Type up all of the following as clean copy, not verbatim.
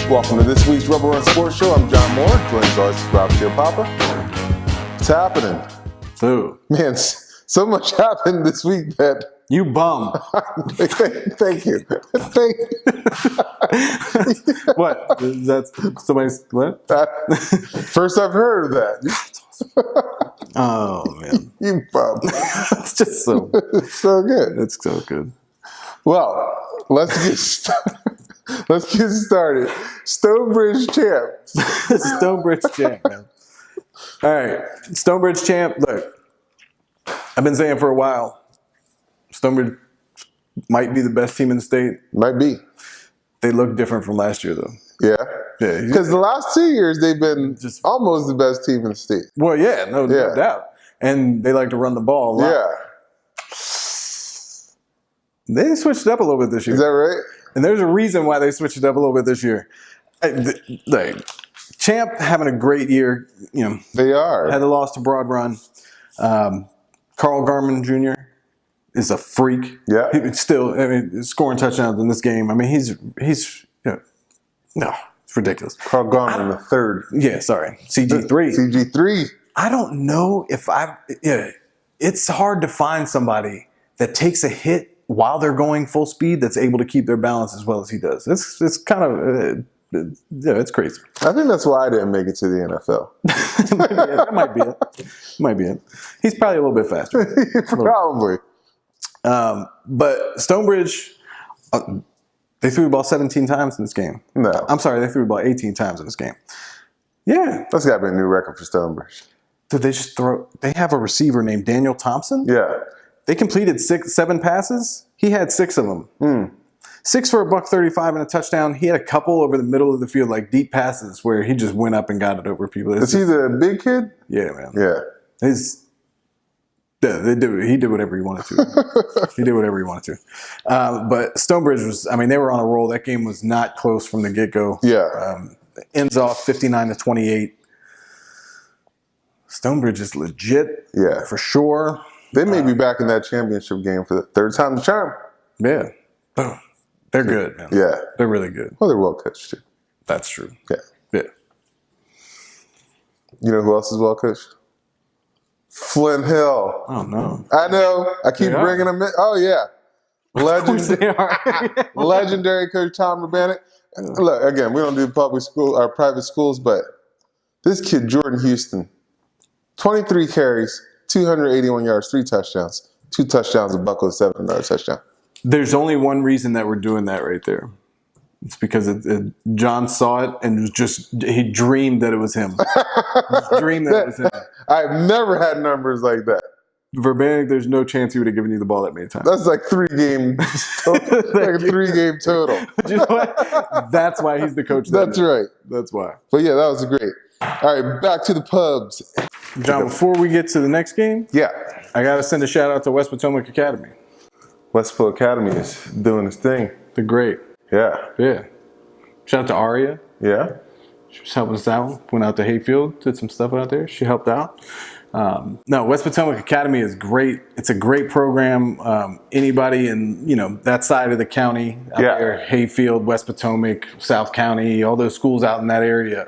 Welcome to this week's Rubber Run Sports Show. I'm John Moore, joined as always by Rob Papa. What's happening? Dude. Man, so much happened this week that... You bum. Thank you. Thank you. What? That's somebody's... What? First I've heard of that. Oh, man. You bum. It's just so... It's so good. It's so good. Well, let's get started. Stonebridge champ. Stonebridge champ, man. All right. Stonebridge champ. Look, I've been saying for a while, Stonebridge might be the best team in the state. Might be. They look different from last year, though. Yeah. Yeah. Because the last 2 years, they've been just almost the best team in the state. Well, yeah, no doubt. And they like to run the ball a lot. Yeah. They switched it up a little bit this year. Is that right? And there's a reason why they switched it up a little bit this year. Champ having a great year. You know, they are. Had the loss to Broad Run. Carl Garman Jr. is a freak. Yeah. He's still, scoring touchdowns in this game. I mean, he's it's ridiculous. Carl Garman the third. Yeah, sorry. CG3. CG3. I don't know if it's hard to find somebody that takes a hit while they're going full speed that's able to keep their balance as well as he does. It's kind of, it's crazy. I think that's why I didn't make it to the NFL. That might be it. He's probably a little bit faster. Probably. But Stonebridge, they threw the ball 17 times in this game. No. I'm sorry, they threw the ball 18 times in this game. Yeah. That's got to be a new record for Stonebridge. Did they just they have a receiver named Daniel Thompson? Yeah. They completed 7 passes. He had 6 of them. 6 for $135 and a touchdown. He had a couple over the middle of the field, like deep passes, where he just went up and got it over people. Is he the big kid? Yeah, man. Yeah. He did whatever he wanted to. He did whatever he wanted to. But Stonebridge was, they were on a roll. That game was not close from the get-go. Yeah. Ends off 59-28. Stonebridge is legit. Yeah. For sure. They may be back in that championship game for the third time the charm. Yeah. Boom. They're good, man. Yeah. They're really good. Well, they're well coached, too. That's true. Yeah. Yeah. You know who else is well coached? Flint Hill. Oh, no. I know. I keep bringing them in. Oh, yeah. Legendary coach Tom Urbanek. Look, again, we don't do public school or private schools, but this kid, Jordan Houston, 23 carries, 281 yards, 3 touchdowns. 2 touchdowns, a buckle, 7-yard touchdown. There's only one reason that we're doing that right there. It's because John saw it and he dreamed that it was him. Dreamed that it was him. I've never had numbers like that. Verbanek, there's no chance he would have given you the ball that many times. That's like 3 games. Like a 3-game total. But you know what? That's why he's the coach. That's right. That's why. But yeah, that was great. All right, back to the pubs. John, before we get to the next game, I got to send a shout out to West Potomac Academy. West Potomac Academy is doing its thing. They're great. Yeah. Yeah. Shout out to Aria. Yeah. She was helping us out. Went out to Hayfield, did some stuff out there. She helped out. No, West Potomac Academy is great. It's a great program. Anybody in, that side of the county out there, Hayfield, West Potomac, South County, all those schools out in that area.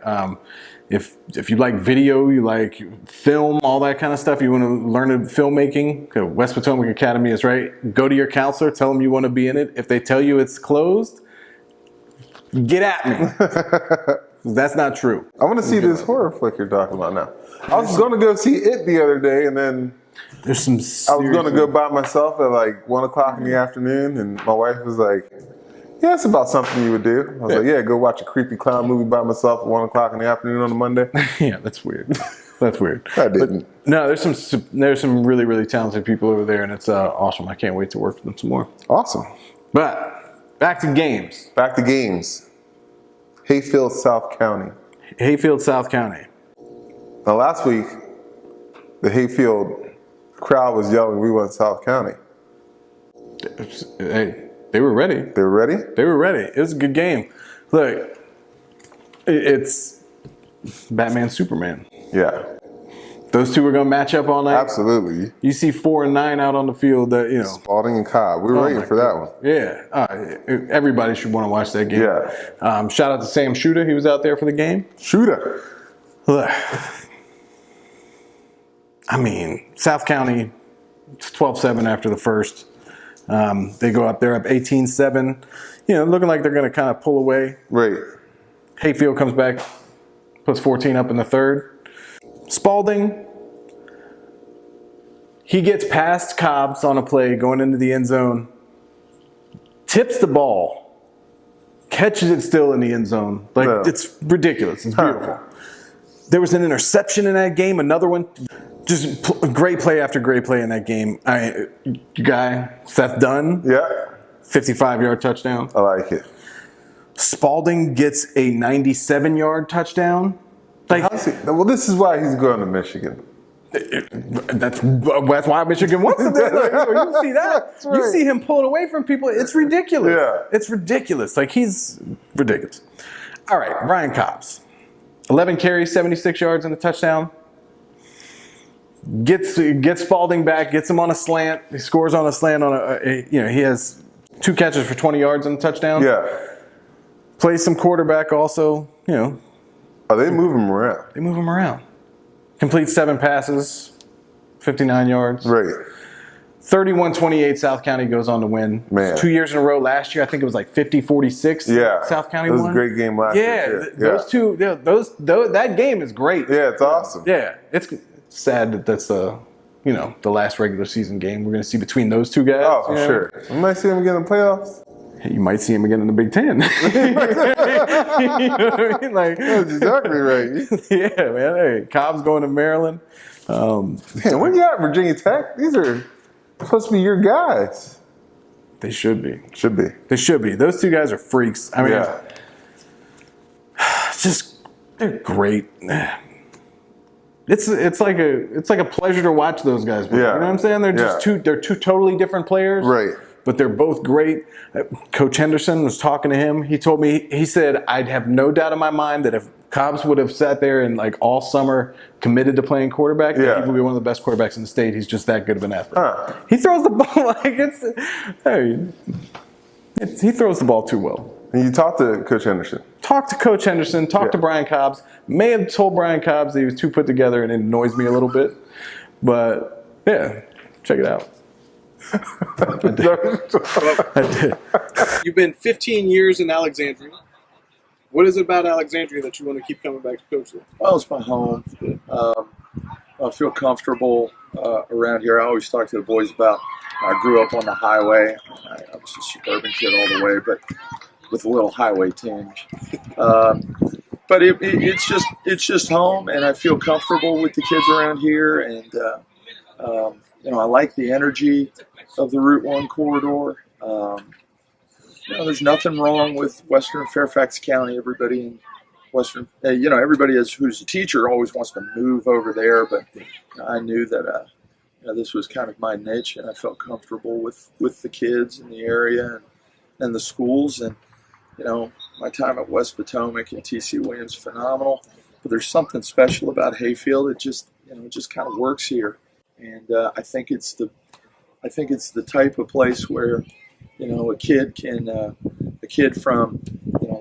If you like video, you like film, all that kind of stuff, you want to learn filmmaking, West Potomac Academy is right. Go to your counselor, tell them you want to be in it. If they tell you it's closed, get at me. That's not true. I want to see this horror flick you're talking about now. I was going to go see it the other day, and then I was going to go by myself at like 1 o'clock in the afternoon, and my wife was like, yeah, it's about something you would do. I was like, yeah, go watch a creepy clown movie by myself at 1 o'clock in the afternoon on a Monday. Yeah, that's weird. That's weird. I didn't. But, no, there's some really, really talented people over there, and it's awesome. I can't wait to work with them some more. Awesome. But back to games. Back to games. Hayfield, South County. Hayfield, South County. Now, last week, the Hayfield crowd was yelling, "We want South County." Hey, they were ready. They were ready? They were ready. It was a good game. Look, it's Batman, Superman. Yeah. Those two are going to match up all night. Absolutely. You see 4 and 9 out on the field. Spalding and Cobb. We were waiting for that one. Yeah. Everybody should want to watch that game. Yeah. Shout out to Sam Shooter. He was out there for the game. Shooter. I mean, South County, it's 12-7 after the first. They go up there up 18-7. Looking like they're going to kind of pull away. Right. Hayfield comes back, puts 14 up in the third. Spalding, he gets past Cobbs on a play going into the end zone, tips the ball, catches it still in the end zone. It's ridiculous. It's beautiful. There was an interception in that game, another one. Just great play after great play in that game. Seth Dunn. Yeah. 55-yard touchdown. I like it. Spalding gets a 97-yard touchdown. Well, this is why he's going to Michigan. That's why Michigan wants him there. You see that? Right. You see him pulling away from people. It's ridiculous. Yeah. It's ridiculous. He's ridiculous. All right, Brian Cobbs. 11 carries, 76 yards and a touchdown. Gets Spalding back, gets him on a slant. He scores on a slant he has 2 catches for 20 yards and a touchdown. Yeah. Plays some quarterback also, Oh, they move him around. They move him around. Completes 7 passes, 59 yards. Right. 31-28, South County goes on to win. Man. 2 years in a row. Last year, I think it was 50-46. Yeah. South County won. It was won. a great game last year. Those two, that game is great. Yeah, it's awesome. Yeah, it's sad that that's the last regular season game we're going to see between those two guys. Oh, for sure. We might see him again in the playoffs. You might see him again in the Big Ten. You know what I mean? That's exactly right. Yeah, man. Hey, Cobb's going to Maryland. Man, where you at, Virginia Tech? These are supposed to be your guys. They should be. Should be. They should be. Those two guys are freaks. I mean, they're great. It's like a pleasure to watch those guys play. Yeah. You know what I'm saying? They're two totally different players. Right. But they're both great. Coach Henderson was talking to him. He said, I'd have no doubt in my mind that if Cobbs would have sat there and all summer committed to playing quarterback, that he would be one of the best quarterbacks in the state. He's just that good of an athlete. He throws the ball he throws the ball too well. And you talked to Coach Henderson. Talked to Coach Henderson. Talked to Brian Cobbs. May have told Brian Cobbs that he was too put together and it annoys me a little bit. But yeah, check it out. I did. You've been 15 years in Alexandria. What is it about Alexandria that you want to keep coming back to coach there? Well, it's my home. I feel comfortable around here. I always talk to the boys about I grew up on the highway. I was a suburban kid all the way, but with a little highway tinge. But it's just home, and I feel comfortable with the kids around here. And I like the energy of the Route 1 corridor. There's nothing wrong with Western Fairfax County. Everybody in Western, everybody who's a teacher always wants to move over there, but I knew that this was kind of my niche, and I felt comfortable with the kids in the area and the schools. And my time at West Potomac and T.C. Williams, phenomenal. But there's something special about Hayfield. It just kind of works here, and I think it's the type of place where a kid from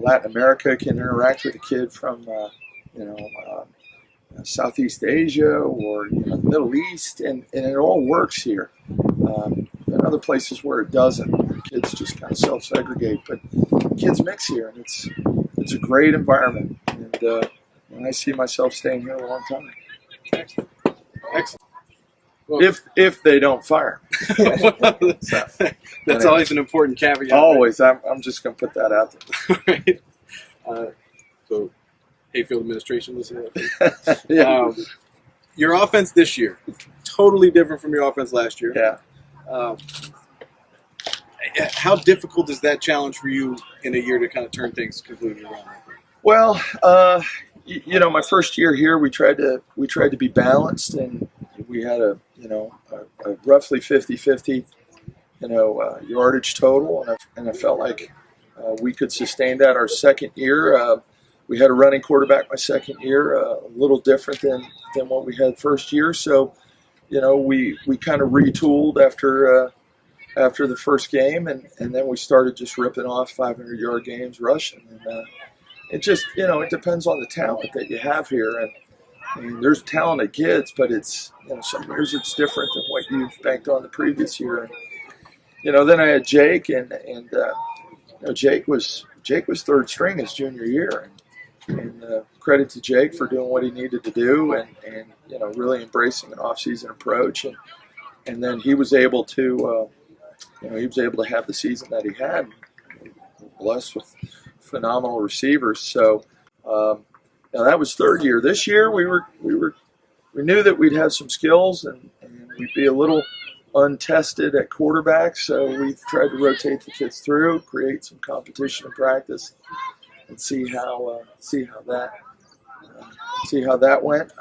Latin America can interact with a kid from Southeast Asia or the Middle East, and it all works here. There are other places where it doesn't. Where kids just kind of self-segregate, but kids mix here, and it's a great environment. And I see myself staying here a long time. Excellent. Well, If they don't fire. That's always an important caveat. Always. I'm just going to put that out there. Right. So, Hayfield administration, listen to that. Yeah. Your offense this year, totally different from your offense last year. Yeah. How difficult is that challenge for you in a year to kind of turn things completely around? Well, my first year here, we tried to be balanced, and we had a roughly 50-50, yardage total, and I felt like we could sustain that. Our second year, we had a running quarterback my second year, a little different than what we had first year. So, we kind of retooled after the first game, and then we started just ripping off 500-yard games rushing. And it just, it depends on the talent that you have here. And there's talented kids, but it's, some years it's different than what you've banked on the previous year. And, then I had Jake, and Jake was third string his junior year. And credit to Jake for doing what he needed to do and really embracing an off-season approach. And then he was able to, have the season that he had, blessed with phenomenal receivers. So now that was third year. This year we knew that we'd have some skills and we'd be a little untested at quarterback. So we tried to rotate the kids through, create some competition in practice, and see how that went.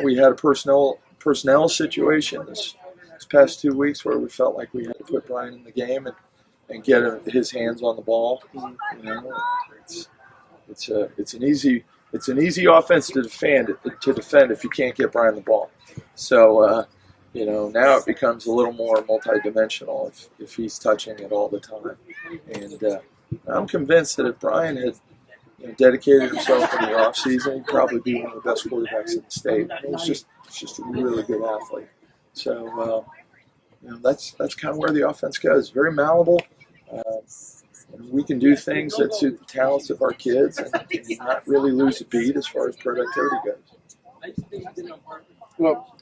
We had a personnel situation this past 2 weeks where we felt like we had to put Brian in the game and get his hands on the ball. It's an easy offense to defend if you can't get Brian the ball. So now it becomes a little more multidimensional if he's touching it all the time. And I'm convinced that if Brian had dedicated himself in the offseason, he'd probably be one of the best quarterbacks in the state. He's just a really good athlete. So that's kind of where the offense goes. Very malleable. We can do things that suit the talents of our kids and not really lose a beat as far as productivity goes. Well,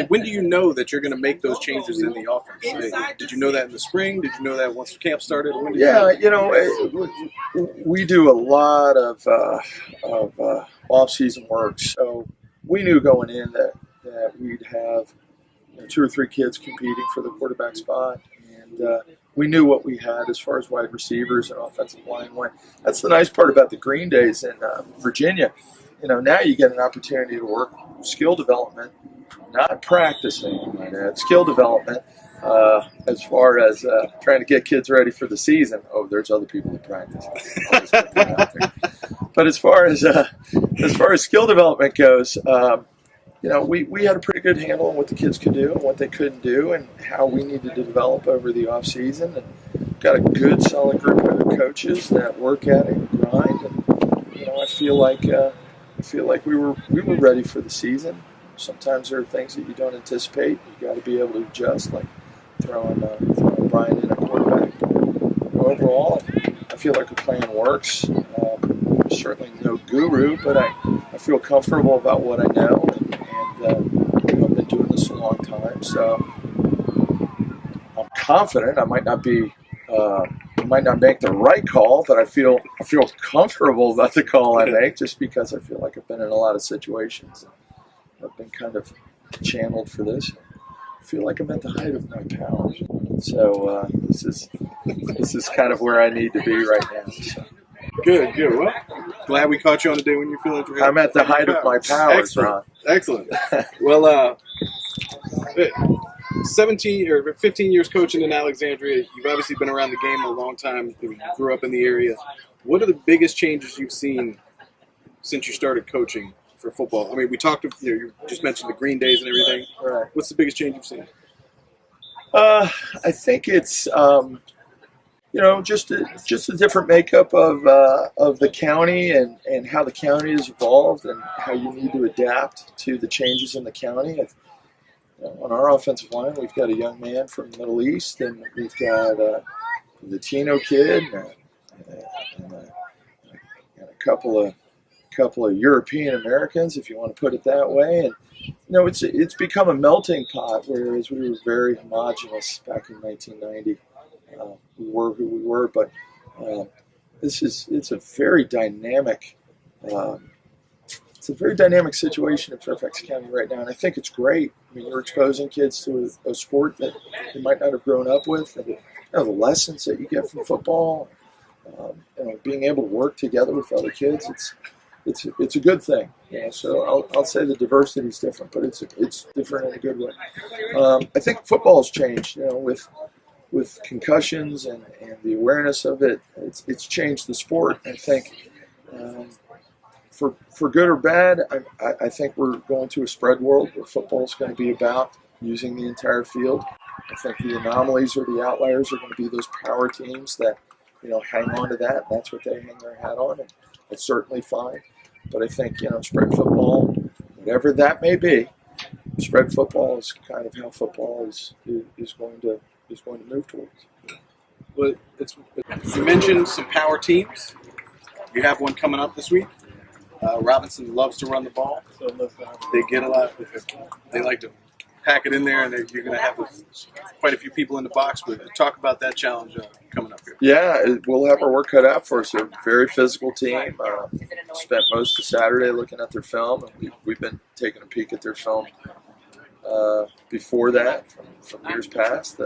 when do you know that you're going to make those changes in the offense? Did you know that in the spring? Did you know that once camp started? We do a lot of off-season work, so we knew going in that we'd have 2 or 3 kids competing for the quarterback spot, and we knew what we had as far as wide receivers and offensive line went. That's the nice part about the Green Days in Virginia. Now you get an opportunity to work skill development, not practicing, skill development as far as trying to get kids ready for the season. Oh, there's other people that practice. I'll just put that out there. But as far as skill development goes, we had a pretty good handle on what the kids could do and what they couldn't do and how we needed to develop over the off season. And got a good, solid group of coaches that work at it and grind. And I feel like we were ready for the season. Sometimes there are things that you don't anticipate. You got to be able to adjust, like throwing Brian in a quarterback. Overall, I feel like the plan works. Certainly no guru, but I feel comfortable about what I know, and I've been doing this a long time, so I'm confident. I might not make the right call, but I feel comfortable about the call I make, just because I feel like I've been in a lot of situations. I've been kind of channeled for this. I feel like I'm at the height of my powers. So this is kind of where I need to be right now. So. Good. Well, glad we caught you on a day when you're feeling like I'm at the height of my powers, Ron. Excellent. Well, 17 or 15 years coaching in Alexandria. You've obviously been around the game a long time. You grew up in the area. What are the biggest changes you've seen since you started coaching for football? I mean, we talked. You just mentioned the Green Days and everything. Right. What's the biggest change you've seen? I think it's just a different makeup of the county and how the county has evolved and how you need to adapt to the changes in the county. On our offensive line, we've got a young man from the Middle East, and we've got a Latino kid and a couple of European Americans, if you want to put it that way. And it's become a melting pot, whereas we were very homogenous back in 1990. We were who we were, but it's a very dynamic. It's a very dynamic situation in Fairfax County right now, and I think it's great. I mean, you're exposing kids to a sport that they might not have grown up with, and the lessons that you get from football, being able to work together with other kids, it's a good thing. So I'll say the diversity is different, but it's different in a good way. I think football has changed. With with concussions and the awareness of it, it's changed the sport. I think for good or bad, I think we're going to a spread world where football is going to be about using the entire field. I think the anomalies or the outliers are going to be those power teams that hang on to that. That's what they hang their hat on, and it's certainly fine. But I think spread football, whatever that may be, spread football is kind of how football is going to move towards. Well, you mentioned some power teams. You have one coming up this week. Robinson loves to run the ball. They get a lot. They like to pack it in there, and you're going to have quite a few people in the box. But talk about that challenge coming up here. Yeah, we'll have our work cut out for us. They're a very physical team. Spent most of Saturday looking at their film, and we've been taking a peek at their film before that from years past.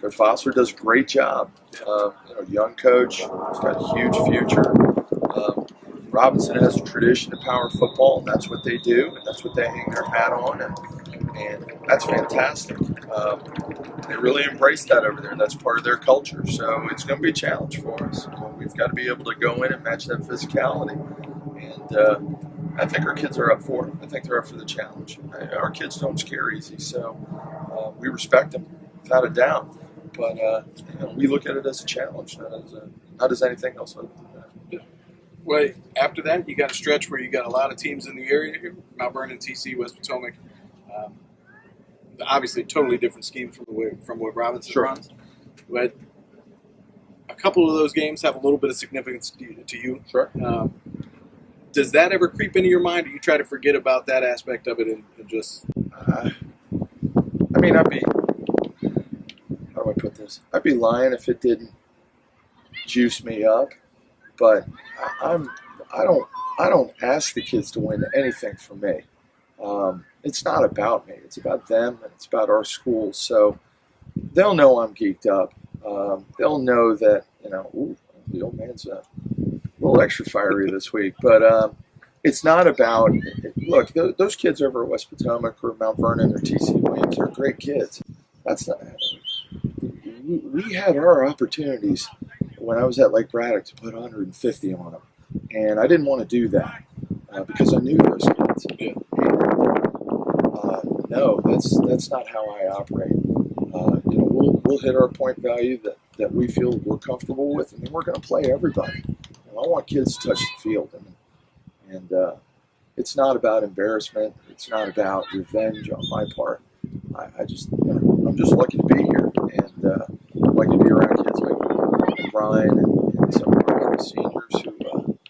Coach Foster does a great job. Young coach, he's got a huge future. Robinson has a tradition of power football, and that's what they do, and that's what they hang their hat on, and that's fantastic. They really embrace that over there. That's part of their culture, so it's going to be a challenge for us. We've got to be able to go in and match that physicality, and I think our kids are up for it. I think they're up for the challenge. Our kids don't scare easy, so we respect them without a doubt. But we look at it as a challenge, not as anything else. Well, after that, you got a stretch where you got a lot of teams in the area here: Mount Vernon, TC, West Potomac. Obviously, totally different scheme from what Robinson runs. But a couple of those games have a little bit of significance to you. Sure. Does that ever creep into your mind, or you try to forget about that aspect of it and just? I'd be. How do I put this? I'd be lying if it didn't juice me up. But I don't ask the kids to win anything from me. It's not about me. It's about them, and it's about our school. So they'll know I'm geeked up. They'll know that the old man's a little extra fiery this week. But it's not about. Look, those kids over at West Potomac or Mount Vernon or TC Williams are great kids. That's not. We had our opportunities when I was at Lake Braddock to put 150 on them, and I didn't want to do that because I knew those kids. Yeah. No, that's not how I operate. We'll hit our point value that we feel we're comfortable with, and then we're going to play everybody. I want kids to touch the field, and it's not about embarrassment. It's not about revenge on my part. I'm just lucky to be here, and I'm lucky to be around kids like Brian and some of our other seniors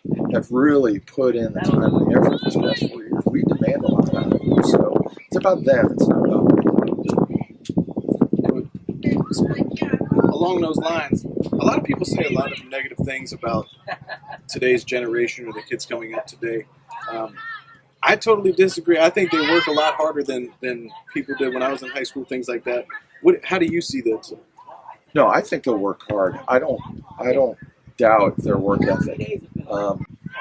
who have really put in the time and the effort these past 4 years. We demand a lot out of them, so it's about them. It's not about me. Along those lines, a lot of people say a lot of negative things about today's generation or the kids coming up today. I totally disagree. I think they work a lot harder than people did when I was in high school, things like that. How do you see that? No, I think they'll work hard. I don't doubt their work ethic.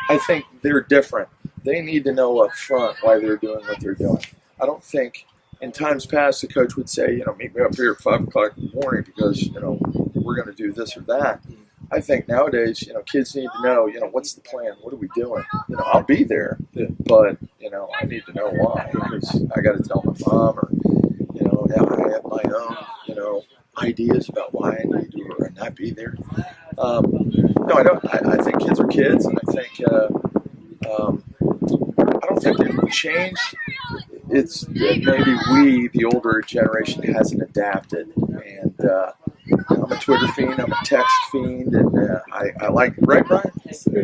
I think they're different. They need to know up front why they're doing what they're doing. I don't think in times past the coach would say, meet me up here at 5 o'clock in the morning because, we're going to do this or that. I think nowadays, kids need to know, what's the plan? What are we doing? I'll be there, but, I need to know why because I got to tell my mom or, I have my own, ideas about why I need to or not be there. No, I don't. I think kids are kids, and I think I don't think they've changed. It's that maybe we, the older generation, hasn't adapted. And I'm a Twitter fiend. I'm a text fiend, and I like right, Brian?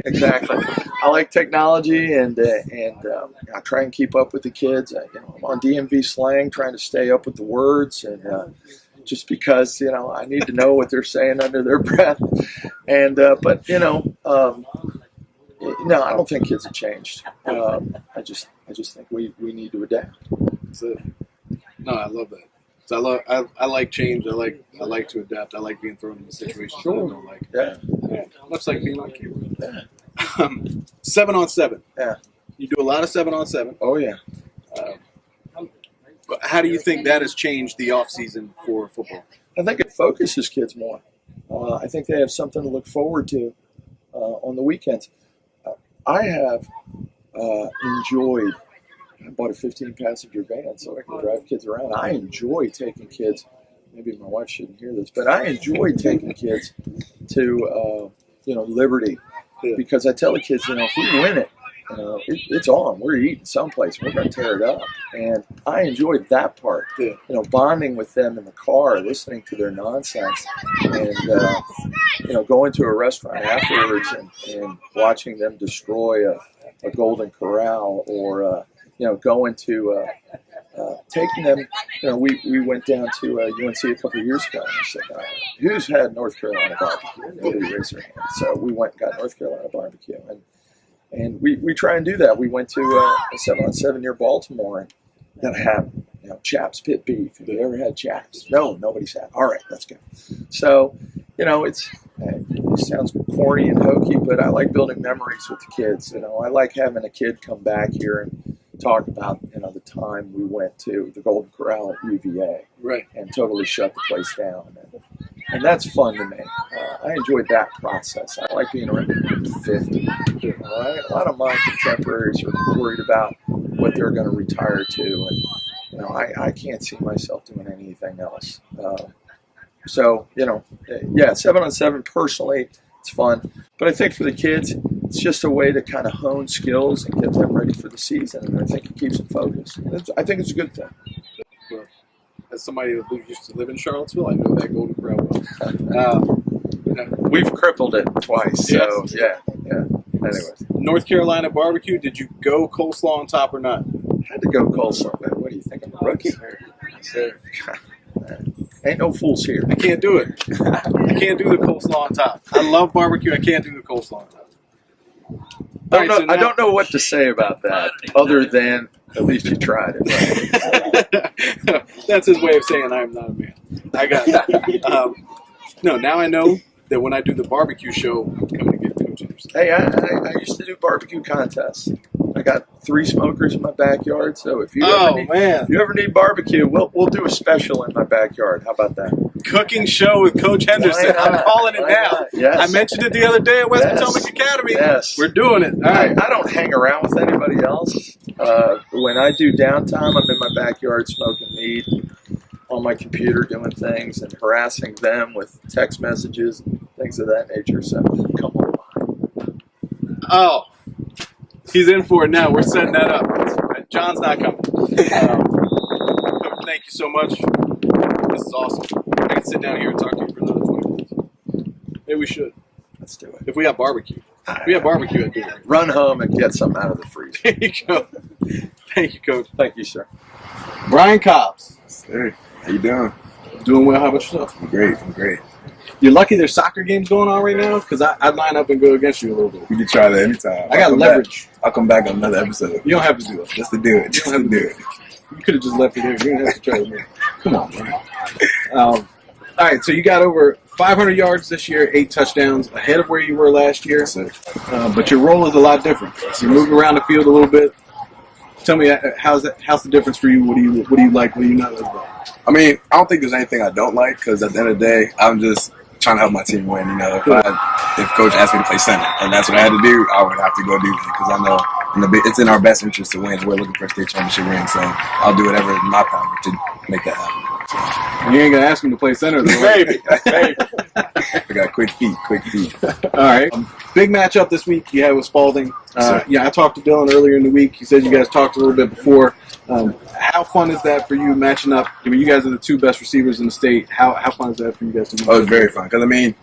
Exactly. I like technology, and I try and keep up with the kids. I'm on DMV slang, trying to stay up with the words, and just because I need to know what they're saying under their breath. And but no, I don't think kids have changed. I just think we need to adapt. No, I love that. So I like change. I like to adapt. I like being thrown into situations that I don't like. Yeah. Much like being like you. Yeah. 7-on-7. Yeah. You do a lot of 7-on-7. Oh yeah. But how do you think that has changed the off season for football? I think it focuses kids more. I think they have something to look forward to on the weekends. I have enjoyed. I bought a 15-passenger van so I can drive kids around. I enjoy taking kids. Maybe my wife shouldn't hear this, but I enjoy taking kids to Liberty, because I tell the kids, if we win it, it's on. We're eating someplace. We're going to tear it up, and I enjoy that part. Bonding with them in the car, listening to their nonsense, and going to a restaurant afterwards and watching them destroy a Golden Corral, or going to taking them. We went down to UNC a couple of years ago, and I said, "Who's had North Carolina barbecue?" Nobody raised their hand. So we went and got North Carolina barbecue, and we try and do that. We went to a 7-on-7 near Baltimore, and gotta have Chaps pit beef. Have you ever had Chaps? No, nobody's had. All right, let's go. So it sounds corny and hokey, but I like building memories with the kids. I like having a kid come back here and talk about the time we went to the Golden Corral at UVA, right, and totally shut the place down, and that's fun to me. I enjoyed that process. I like being around 50. A lot of my contemporaries are worried about what they're going to retire to, and I can't see myself doing anything else. So 7-on-7 personally, it's fun, but I think for the kids, it's just a way to kind of hone skills and get them ready for the season, and I think it keeps them focused. I think it's a good thing. Well, as somebody that used to live in Charlottesville, I know that Golden Corral well. We've crippled it twice, so yeah. Anyways, North Carolina barbecue. Did you go coleslaw on top or not? Had to go coleslaw, man. What do you think? I'm a rookie? Sir. Ain't no fools here. I can't do it. I can't do the coleslaw on top. I love barbecue. I can't do the coleslaw on top. I don't know what to say about that, other than at least you tried it. Right? That's his way of saying I am not a man. I got it. No, now I know that when I do the barbecue show, I'm coming to get Coach Anderson. Hey, I used to do barbecue contests. I got 3 smokers in my backyard, so if you ever need barbecue, we'll do a special in my backyard. How about that? Cooking show with Coach Henderson. I'm calling it now. Yes. I mentioned it the other day at West Potomac Academy. Yes. We're doing it. All right. I don't hang around with anybody else. When I do downtime, I'm in my backyard smoking meat, on my computer doing things, and harassing them with text messages and things of that nature. So come on. Oh. He's in for it now. We're setting that up. John's not coming. Coach, thank you so much. This is awesome. I can sit down here and talk to you for another 20 minutes. Maybe we should. Let's do it. If we have barbecue. If we have barbecue, I'd do it. Run home and get something out of the freezer. There you go. Thank you, Coach. Thank you, sir. Brian Cobbs. Hey, how you doing? Doing well. How about yourself? I'm great. You're lucky there's soccer games going on right now, because I'd line up and go against you a little bit. We can try that anytime. I got leverage. I'll come back on another episode. You don't have to do it. Just to do it. Just to do it. You could have just left it here. You didn't have to try with me. Come on, man. All right, so you got over 500 yards this year, 8 touchdowns, ahead of where you were last year. Yes, sir. But your role is a lot different. You're moving around the field a little bit. Tell me, how's the difference for you? What do you like? What do you not like about it? I mean, I don't think there's anything I don't like, because at the end of the day, I'm just trying to help my team win. If Coach asked me to play center, and that's what I had to do, I would have to go do that, because I know it's in our best interest to win. We're looking for a state championship ring, so I'll do whatever in my power to make that happen. You ain't gonna ask him to play center, though. Maybe. I got quick feet. All right. Big matchup this week you had with Spalding. I talked to Dylan earlier in the week. He said you guys talked a little bit before. How fun is that for you matching up? I mean, you guys are the 2 best receivers in the state. How fun is that for you guys to match up? It's very fun, because, I mean,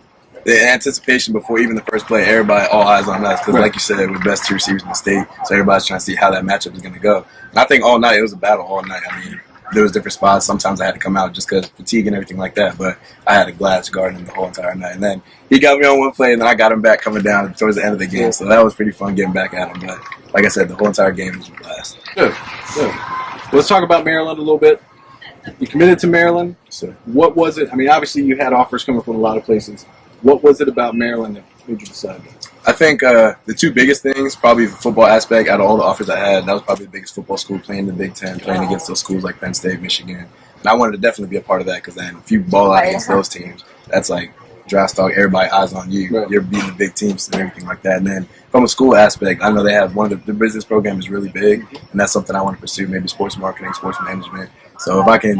the anticipation before even the first play, everybody, all eyes on us, because like you said, we're the best 2 receivers in the state, so everybody's trying to see how that matchup is going to go. And I think all night, it was a battle all night. I mean, there was different spots. Sometimes I had to come out just because of fatigue and everything like that, but I had a glass guard him the whole entire night. And then he got me on one play, and then I got him back coming down towards the end of the game, so that was pretty fun getting back at him. But like I said, the whole entire game was a blast. Good. Let's talk about Maryland a little bit. You committed to Maryland. So, What was it? I mean, obviously you had offers coming from a lot of places. What was it about Maryland that made you decide that? I think the 2 biggest things, probably the football aspect. Out of all the offers I had, that was probably the biggest football school, playing in the Big Ten, playing against those schools like Penn State, Michigan. And I wanted to definitely be a part of that because then if you ball out against those teams, that's like draft stock, everybody eyes on you. Right. You're beating the big teams and everything like that. And then from a school aspect, I know they have one of the business program is really big, and that's something I want to pursue, maybe sports marketing, sports management. So if I can,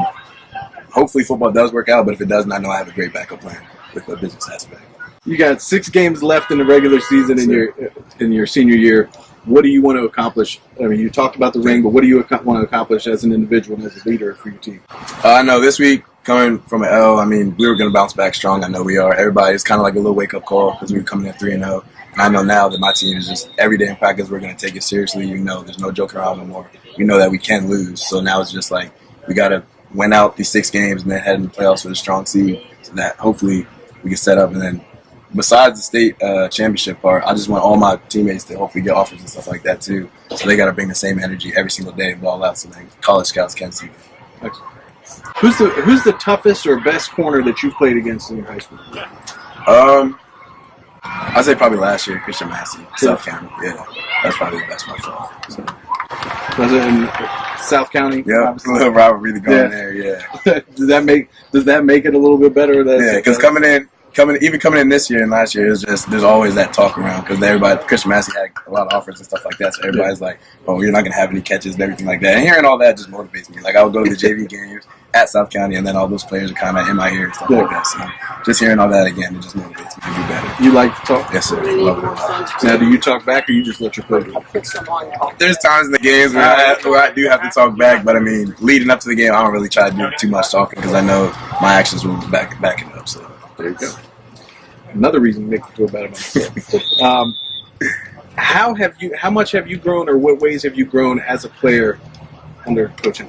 hopefully football does work out, but if it doesn't, I know I have a great backup plan with the business aspect. You got 6 games left in the regular season in your senior year. What do you want to accomplish? I mean, you talked about the ring, but what do you want to accomplish as an individual and as a leader for your team? I know this week, coming from an L, I mean, we were going to bounce back strong. I know we are. Everybody, it's kind of like a little wake-up call because we were coming in 3-0. And I know now that my team is just every day in practice, we're going to take it seriously. You know, there's no joking around no more. We know that we can lose. So now it's just like we got to win out these 6 games and then head in the playoffs with a strong seed so that hopefully we can set up. And then besides the state championship part, I just want all my teammates to hopefully get offers and stuff like that too. So they got to bring the same energy every single day and ball out so then college scouts can see it. Who's the toughest or best corner that you've played against in your high school? I'd say probably last year, Christian Massey, South County. Yeah, that's probably the best by far. So. Was it in South County? Yeah, little Robert really going there. Yeah. Does that make it a little bit better? Yeah, because coming in this year and last year, it's just there's always that talk around because everybody, Christian Massey had a lot of offers and stuff like that, so everybody's like, "Oh, you're not gonna have any catches and everything like that." And hearing all that just motivates me. Like I would go to the JV games at South County, and then all those players are kind of in my ear and stuff like that. So just hearing all that again, it just motivates me to do better. You like to talk? Yes, sir. Love it. Now, do you talk back or you just let your play do? There's times in the games where I do have to talk back, but I mean, leading up to the game, I don't really try to do too much talking because I know my actions will back it up. So there you go. Another reason to make me feel better about myself. How much have you grown, or what ways have you grown as a player under coaching?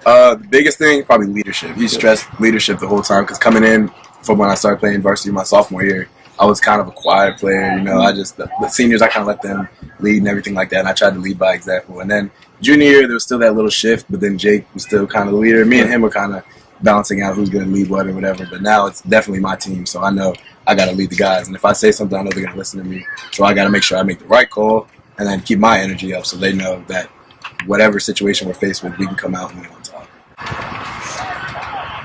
The biggest thing, probably leadership. He stressed leadership the whole time because coming in from when I started playing varsity my sophomore year, I was kind of a quiet player. You know, the seniors, I kind of let them lead and everything like that, and I tried to lead by example. And then junior year, there was still that little shift, but then Jake was still kind of the leader. Me and him were kind of balancing out who's going to lead what or whatever. But now it's definitely my team, so I know I got to lead the guys. And if I say something, I know they're going to listen to me. So I got to make sure I make the right call and then keep my energy up so they know that whatever situation we're faced with, we can come out and win on top.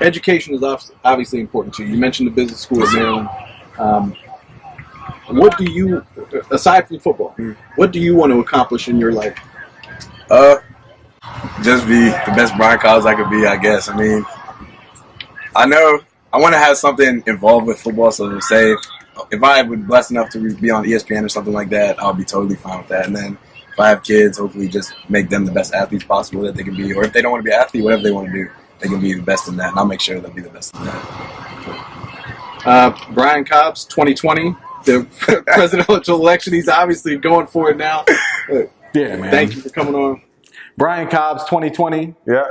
Education is obviously important to you. You mentioned the business school at Maryland. What do you, aside from football, what do you want to accomplish in your life? Just be the best Brian Cobbs I could be, I guess. I mean, I know I want to have something involved with football. So say if I would blessed enough to be on ESPN or something like that, I'll be totally fine with that. And then if I have kids, hopefully just make them the best athletes possible that they can be. Or if they don't want to be an athlete, whatever they want to do, they can be the best in that. And I'll make sure they'll be the best in that. Brian Cobbs, 2020, the presidential election. He's obviously going for it now. Yeah, man. Thank you for coming on. Brian Cobbs, 2020. Yeah.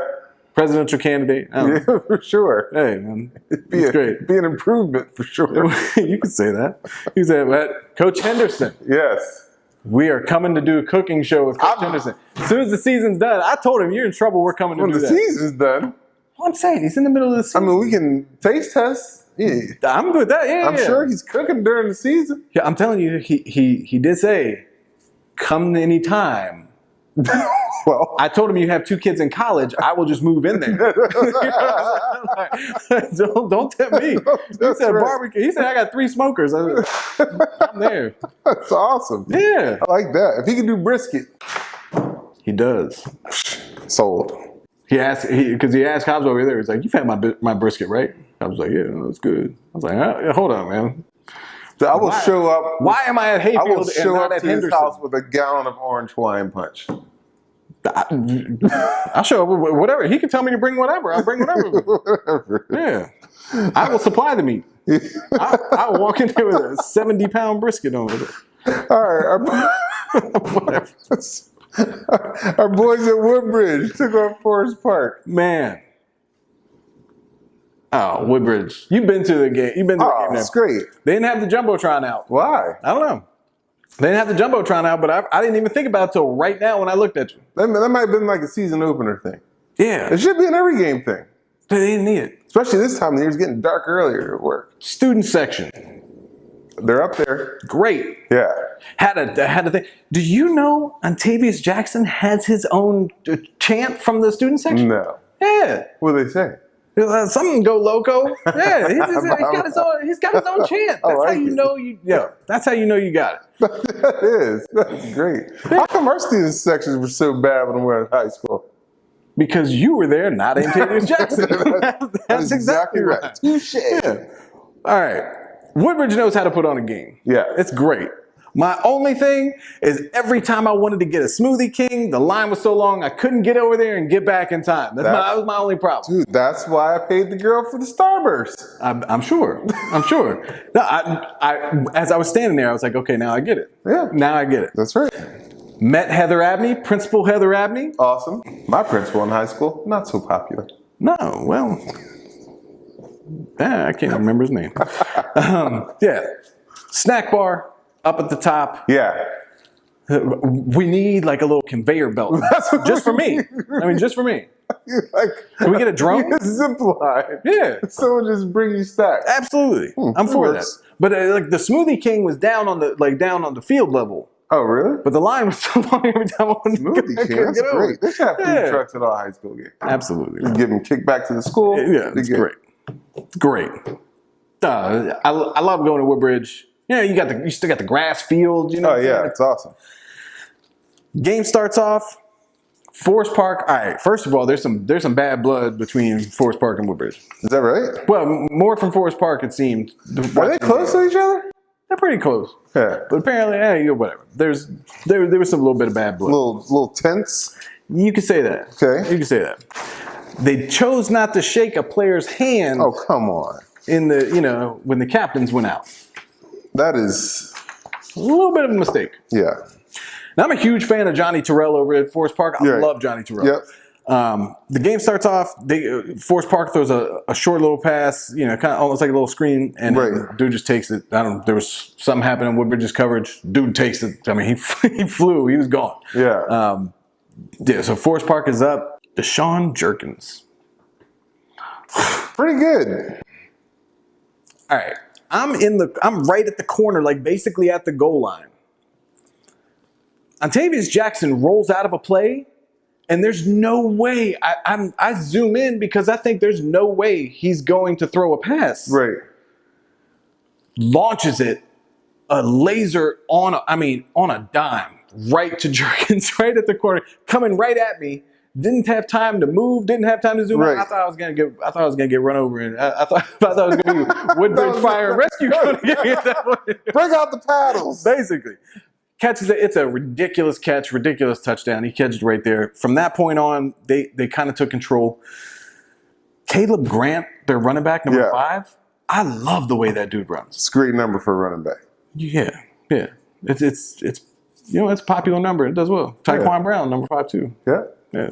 Presidential candidate. Yeah, for sure. Hey, man. It's great. Be an improvement for sure. You can say that. You said that. Coach Henderson. Yes. We are coming to do a cooking show with Coach Henderson. As soon as the season's done, I told him, you're in trouble. We're coming to do that. When the season's done. Well, I'm saying, he's in the middle of the season. I mean, we can taste test. Yeah. I'm good with that. Yeah, I'm sure he's cooking during the season. Yeah, I'm telling you, he did say, come any time. Well, I told him you have 2 kids in college. I will just move in there. Don't tempt me. He said barbecue. He said I got 3 smokers. I'm there. That's awesome. Yeah, I like that. If he can do brisket, he does. Sold. He asked Cobbs over there. He's like, "You've had my brisket, right?" I was like, "Yeah, that's good." I was like, "Hold on, man." So I will show up. Why am I at Hayfield I will and show not up at to his Henderson? house with a gallon of orange Hawaiian punch. I'll show up with whatever. He can tell me to bring whatever. I'll bring whatever. Whatever. Yeah. I will supply the meat. I'll walk in there with a 70-pound brisket on it. All right. Our boys at Woodbridge took on Forest Park. Man. Oh, Woodbridge. You've been to the game. You've been to the game now. It's great. They didn't have the Jumbotron out. Why? I don't know. They didn't have the Jumbotron out, but I didn't even think about it until right now when I looked at you. That might have been like a season opener thing. Yeah. It should be an every game thing. They didn't need it. Especially this time of the year, it's getting dark earlier at work. Student section. They're up there. Great. Yeah. Had a thing. Do you know Ontavious Jackson has his own chant from the student section? No. Yeah. What do they say? Something go loco. Yeah, he's got his own chant. That's how you know you. Yeah, that's how you know you got it. That is. That's great. How come our student sections were so bad when we were in high school? Because you were there, not Antavius Jackson. That's exactly right. Touche. Yeah. All right. Woodbridge knows how to put on a game. Yeah. It's great. My only thing is every time I wanted to get a Smoothie King, the line was so long I couldn't get over there and get back in time. That was my only problem. Dude, that's why I paid the girl for the Starburst. I'm sure. I'm sure. No, as I was standing there, I was like, okay, now I get it. Yeah. Now I get it. That's right. Met Heather Abney, Principal Heather Abney. Awesome. My principal in high school, not so popular. No, well, I can't remember his name. Yeah. Snack bar. Up at the top. Yeah. We need like a little conveyor belt. Just for me. I mean, just for me. Like, can we get a drone? Zip line. Yeah. Someone just bring you stacks. Absolutely. I'm for that. But like the Smoothie King was down on the field level. Oh, really? But the line was so long every time I wanted Smoothie to King, that's great. They should have food trucks at all high school games. Absolutely. You give them kickback to the school. Yeah, it's great. Great. I love going to Woodbridge. Yeah, you still got the grass field, you know. Oh yeah, it's awesome. Game starts off. Forest Park. All right. First of all, there's some bad blood between Forest Park and Woodbridge. Is that right? Well, more from Forest Park, it seemed. Are they close to each other? They're pretty close. Yeah. But apparently, whatever. There was some little bit of bad blood. Little tense. You could say that. Okay. You could say that. They chose not to shake a player's hand. Oh, come on. In the when the captains went out. That is a little bit of a mistake. Yeah. Now, I'm a huge fan of Johnny Terrell over at Forest Park. I love Johnny Terrell. Yep. The game starts off. Forest Park throws a short little pass, kind of almost like a little screen, and dude just takes it. There was something happening in Woodbridge's coverage. Dude takes it. I mean, he flew. He was gone. Yeah. So Forest Park is up. Deshaun Jerkins. Pretty good. All right. I'm right at the corner, like basically at the goal line. Antavius Jackson rolls out of a play, and there's no way. I zoom in because I think there's no way he's going to throw a pass. Right. Launches it, a laser on a dime, right to Jerkins, right at the corner, coming right at me. Didn't have time to move. Didn't have time to zoom out. I thought I was gonna get run over, and I thought it was gonna be Woodbridge Fire and Rescue. Bring out the paddles. Basically, catches it. It's a ridiculous catch, ridiculous touchdown. He catches it right there. From that point on, they kind of took control. Caleb Grant, their running back, number 5. I love the way that dude runs. It's a great number for a running back. Yeah. It's a popular number. It does well. Tyquan Brown, number 5 too. Yeah. Yeah.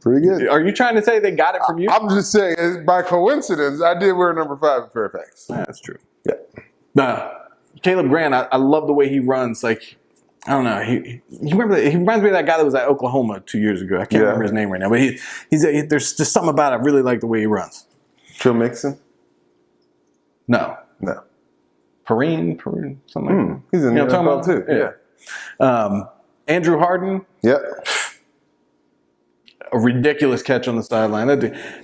Pretty good. Are you trying to say they got it from you? I'm just saying, by coincidence, I did wear number 5 in Fairfax. Yeah, that's true. Yeah. Caleb Grant, I love the way he runs. Like, I don't know. He reminds me of that guy that was at Oklahoma 2 years ago. I can't remember his name right now, but there's just something about it. I really like the way he runs. Phil Mixon? No. Perrine, something like that. He's in the NFL too. Yeah. Andrew Harden. Yep. A ridiculous catch on the sideline.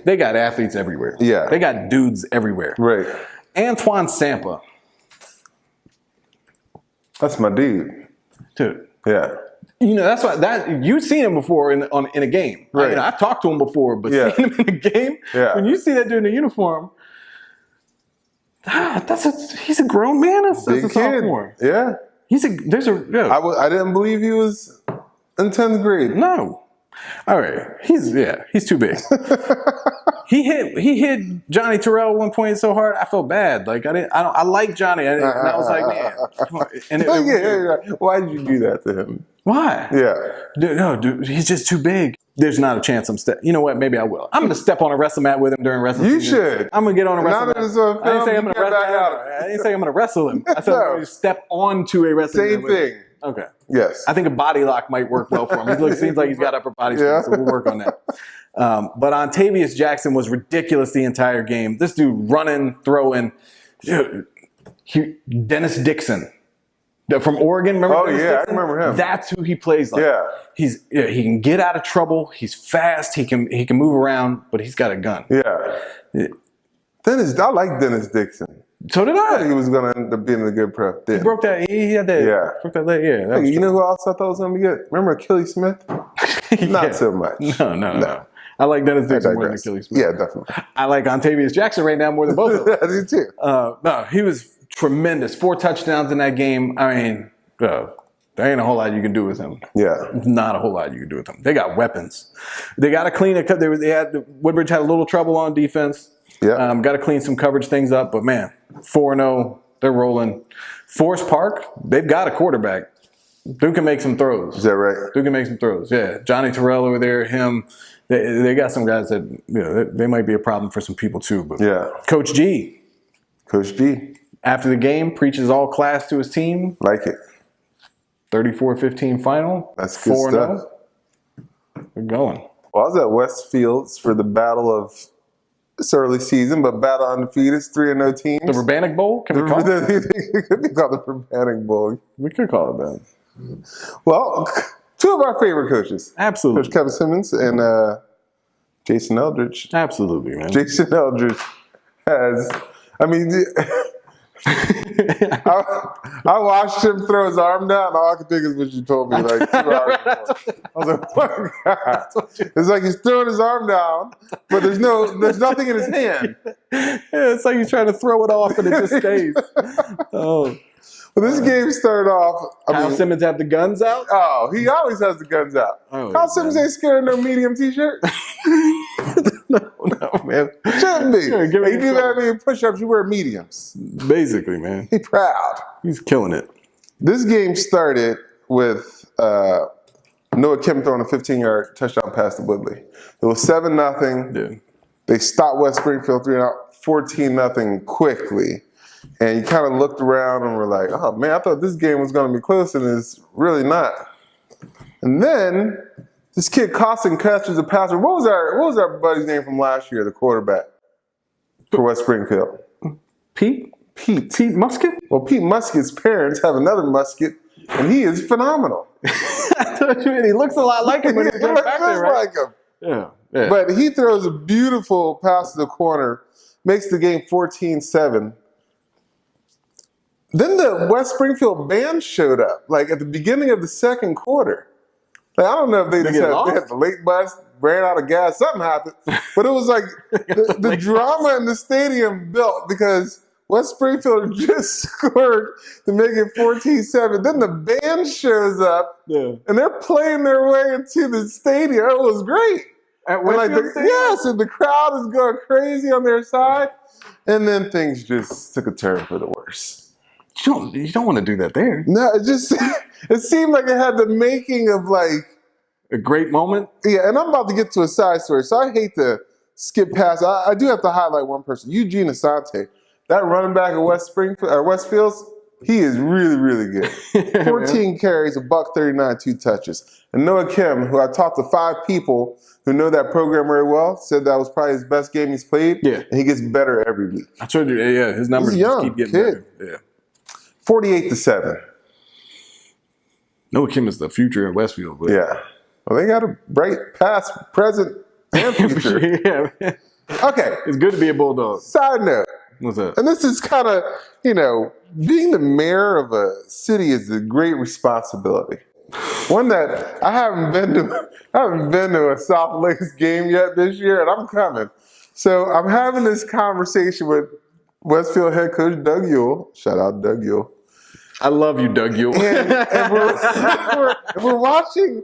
They got athletes everywhere. Yeah. They got dudes everywhere. Right. Antoine Sampa. That's my dude. Dude. Yeah. That's why you've seen him before in a game. Right. I've talked to him before, but seeing him in a game, when you see that dude in a uniform, he's a grown man. That's Big a kid. sophomore. Yeah. I didn't believe he was in 10th grade. No. All right, he's too big. He hit Johnny Terrell at one point so hard I felt bad. Like I like Johnny, and I was like, man, come on. And why did you do that to him? Why? Yeah, dude, he's just too big. There's not a chance You know what? Maybe I will. I'm gonna step on a wrestle mat with him during wrestling season. You should. I'm gonna get on a wrestle mat. I didn't say I'm gonna wrestle him. I didn't say I'm gonna wrestle him. I said I'm gonna step onto a wrestling mat. Same thing. Okay. Yes. I think a body lock might work well for him. He seems like he's got upper body strength, so we'll work on that. But Antavius Jackson was ridiculous the entire game. This dude running, throwing. Dude, Dennis Dixon from Oregon. Remember Dennis Dixon? I remember him. That's who he plays like. Yeah. He can get out of trouble. He's fast. He can move around, but he's got a gun. Yeah. I like Dennis Dixon. So did I I. think he was going to end up being a good pro. He broke that. He had that. Yeah. Broke that leg. Yeah. That Hey, you know who else I thought was going to be good? Remember Achilles Smith? Not so much. No. I like Dennis Dixon more than Achilles Smith. Yeah, definitely. I like Ontavious Jackson right now more than both of them. I do too. No, he was tremendous. 4 touchdowns in that game. I mean, there ain't a whole lot you can do with him. Yeah. Not a whole lot you can do with them. They got weapons. They got to clean it. Woodbridge had a little trouble on defense. Yeah. Got to clean some coverage things up. But man, 4-0, they're rolling. Forest Park, they've got a quarterback. Duke can make some throws. Is that right? Duke can make some throws. Yeah, Johnny Terrell over there, him. They got some guys that they might be a problem for some people too. But Yeah. Coach G, after the game, preaches all class to his team. Like it. 34-15 final. That's good 4-0. stuff. We're going. Well, I was at Westfields for the battle of this early season, but battle undefeated, 3-0 teams. The Urbanic Bowl? Can we call it? It could be called the Urbanic Bowl. We could call it that. Well, 2 of our favorite coaches. Absolutely. Coach Kevin Simmons and Jason Eldridge. Absolutely, man. Jason Eldridge has, I mean, I watched him throw his arm down, and all I could think is what you told me like 2 hours before. I was like, oh my God. It's like he's throwing his arm down, but there's nothing in his hand. Yeah, it's like he's trying to throw it off and it just stays. Oh. Well, this game started off. Kyle Simmons have the guns out? Oh, he always has the guns out. Oh, Kyle Simmons ain't scared of no medium t-shirt. No, man. Shouldn't be. Yeah, Hey, you do that many push-ups, you wear mediums. Basically, man. He proud. He's killing it. This game started with Noah Kim throwing a 15-yard touchdown pass to Woodley. It was 7-0. Yeah. They stopped West Springfield 14-0 quickly. And you kind of looked around and were like, oh, man, I thought this game was going to be close, and it's really not. And then this kid, Costin, catches a passer. What was our buddy's name from last year, the quarterback for West Springfield? Pete Musket? Well, Pete Musket's parents have another Musket, and he is phenomenal. He looks a lot like him when he's back there, right? Like him. Yeah. But he throws a beautiful pass to the corner, makes the game 14-7. Then the West Springfield band showed up, like at the beginning of the second quarter. Like, I don't know if they had the late bus, ran out of gas, something happened. But it was like the drama in the stadium built because West Springfield just scored to make it 14-7. Then the band shows up, and they're playing their way into the stadium. It was great. At Westfield Stadium? Yes, and the crowd is going crazy on their side. And then things just took a turn for the worse. You don't want to do that there. No, it seemed like it had the making of like a great moment. Yeah, and I'm about to get to a side story, so I hate to skip past. I do have to highlight one person, Eugene Asante. That running back at Westfields, he is really, really good. 14 carries, $139, 2 touches. And Noah Kim, who I talked to 5 people who know that program very well, said that was probably his best game he's played. Yeah, and he gets better every week. I told you, yeah, his numbers just keep getting better. Yeah. 48-7. Noah Kim is the future of Westfield. But. Yeah. Well, they got a bright past, present, and future. Yeah, man. Okay. It's good to be a Bulldog. Side note. What's up? And this is kind of, being the mayor of a city is a great responsibility. One that I haven't been to a South Lakes game yet this year, and I'm coming. So I'm having this conversation with Westfield head coach Doug Ewell. Shout out Doug Ewell. I love you, Doug Ewell. and we're watching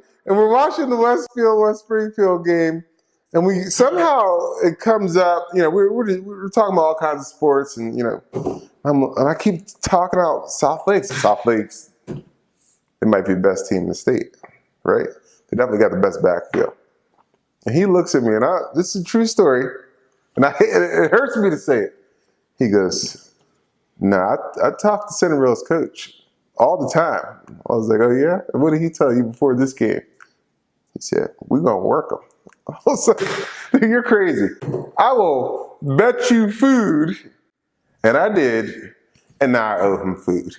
the West Springfield game, and we somehow it comes up. We're talking about all kinds of sports, and and I keep talking about South Lakes. South Lakes, it might be the best team in the state, right? They definitely got the best backfield. And he looks at me, and this is a true story, and it hurts me to say it. He goes, "Nah, I talk to Centerville's coach all the time." I was like, "Oh yeah? And what did he tell you before this game?" He said, "We're gonna work them." I was like, "You're crazy. I will bet you food," and I did, and now I owe him food.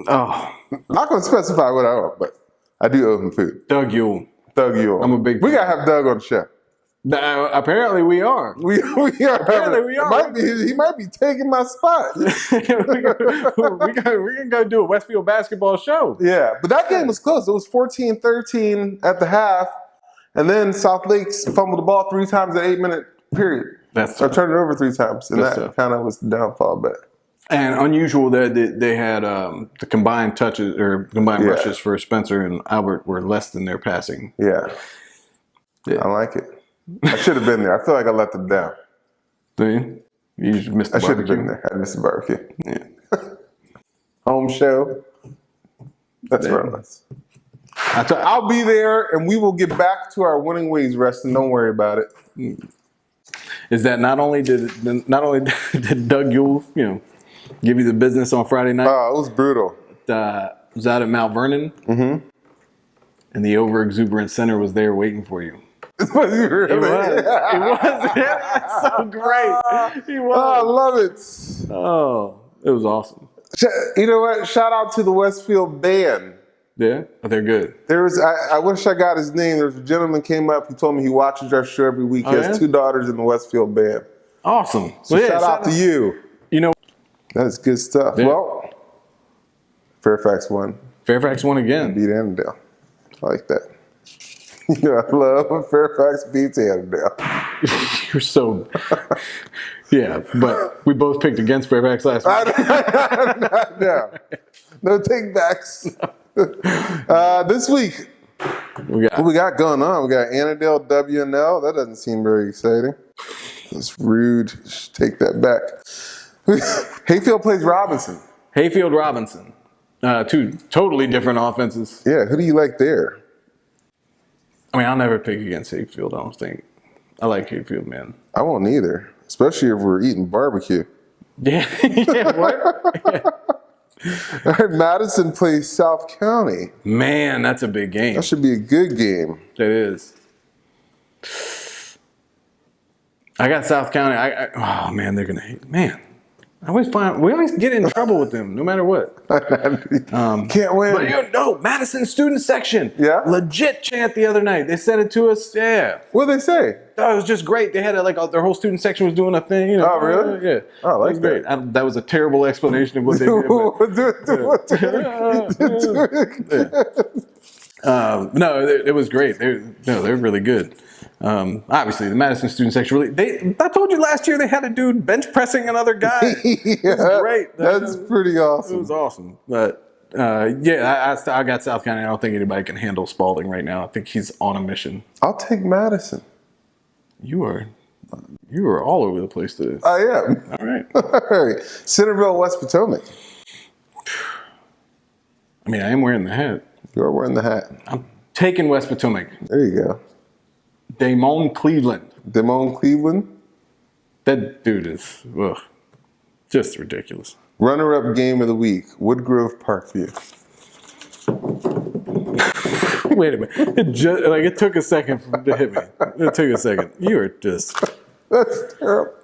Oh, I'm not gonna specify what I owe, but I do owe him food. Doug Ewell. Doug Ewell. I'm a big. We gotta have Doug on the show. Apparently we are. We are. Apparently we are. He might be taking my spot. We're gonna go do a Westfield basketball show. Yeah, but that game was close. It was 14-13 at the half, and then South Lakes fumbled the ball 3 times in an 8-minute period. Or turned it over 3 times, and that kind of was the downfall. But and unusual that they had the combined touches or combined rushes for Spencer and Albert were less than their passing. Yeah. I like it. I should have been there. I feel like I let them down. You just missed the barbecue. I should have been there. I missed the barbecue. Yeah. Home show. That's where I was. I'll be there, and we will get back to our winning ways, Reston. Don't worry about it. Is that not only did Doug Yule, give you the business on Friday night? Oh, it was brutal. Was out at Mount Vernon, and the over-exuberant center was there waiting for you. Was he really? It was. Yeah, so great. He was. Oh, I love it. Oh, it was awesome. You know what? Shout out to the Westfield band. Yeah, they're good. I wish I got his name. There was a gentleman came up. He told me he watches our show every week. He has 2 daughters in the Westfield band. Awesome. So shout out to you. That's good stuff. Yeah. Well, Fairfax won. Fairfax won again. Beat Annandale. I like that. I love when Fairfax beats Annandale. You're so... Yeah, but we both picked against Fairfax last week. No take-backs. This week, what we got going on? We got Annandale WNL. That doesn't seem very exciting. It's rude. Take that back. Hayfield plays Robinson. Hayfield Robinson. 2 totally different offenses. Yeah, who do you like there? I mean, I'll never pick against Hayfield, I don't think. I like Hayfield, man. I won't either, especially if we're eating barbecue. Yeah, yeah, what? Yeah. I heard Madison plays South County. Man, that's a big game. That should be a good game. It is. I got South County. Oh, man, they're going to hate. Man, we always get in trouble with them, no matter what. Can't win. But Madison student section. Yeah? Legit chant the other night. They said it to us. Yeah. What'd they say? Oh, it was just great. They had their whole student section was doing a thing. Oh, really? Yeah. Oh, I like great. That was a terrible explanation of what they did. No, it was great. They're really good. Obviously, the Madison student section I told you last year they had a dude bench pressing another guy. It was great. That's pretty awesome. It was awesome. But I got South County. I don't think anybody can handle Spalding right now. I think he's on a mission. I'll take Madison. You are all over the place today. I am. All right. All right. Centerville, West Potomac. I mean, I am wearing the hat. You're wearing the hat. I'm taking West Potomac. There you go. Damone Cleveland. That dude is just ridiculous. Runner-up game of the week, Woodgrove Parkview. Wait a minute. It took a second to hit me. It took a second. You are just... That's terrible.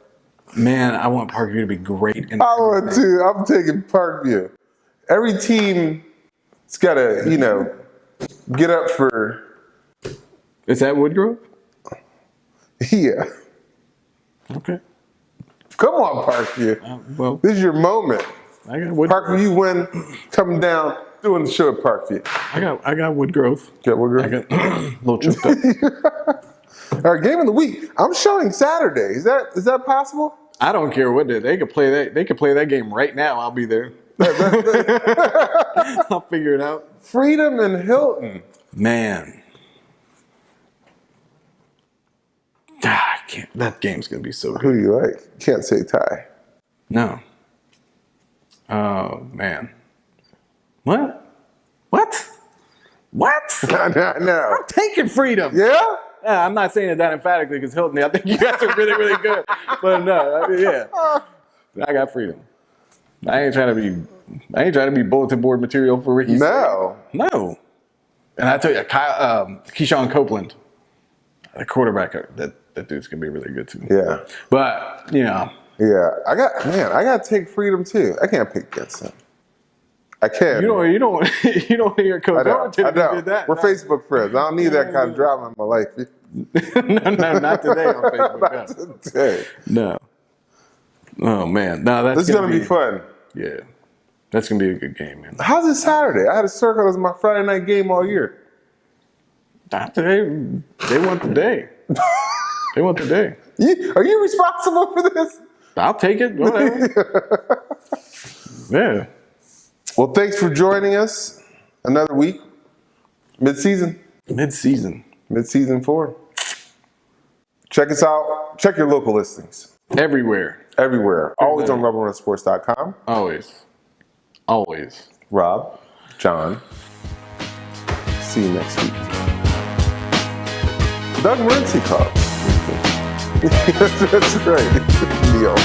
Man, I want Parkview to be great. I want to. I'm taking Parkview. Every team's got to, get up for... Is that Woodgrove? Yeah. Okay. Come on, Parkview. This is your moment. I got Woodgrove. Parkview, you win. Coming down, doing the show at Parkview. I got Woodgrove. Got Woodgrove? I got a little choked up. All right, game of the week. I'm showing Saturday. Is that possible? I don't care what they could play that. They could play that game right now. I'll be there. I'll figure it out. Freedom and Hilton. Man. I can't. That game's gonna be so good. Who do you like? Can't say tie. No. Oh man. What? No. I'm taking Freedom. Yeah? I'm not saying it that emphatically because Hilton. I think you guys are really, really good. But no, I got Freedom. I ain't trying to be bulletin board material for Ricky. No. And I tell you, Keyshawn Copeland, the quarterback, that dude's gonna be really good too. Yeah. But Yeah. I gotta take Freedom too. I can't pick against him. I can't. You don't hear Coach I don't. Did that. We're Facebook friends. I don't need that kind of drama in my life. No, not today on Facebook. Not today. No. Oh man, no, that's This is gonna be fun. Yeah, that's gonna be a good game, man. How's it Saturday? I had a circle as my Friday night game all year. Not today. They want the day. They want the day. Are you responsible for this? I'll take it. Whatever. Yeah. Well, thanks for joining us. Another week. Mid-season. Mid-season 4. Check us out. Check your local listings. Everywhere. Always on rubberrunsports.com. Always. Rob, John. See you next week. Doug Renzi called. That's right. Neil.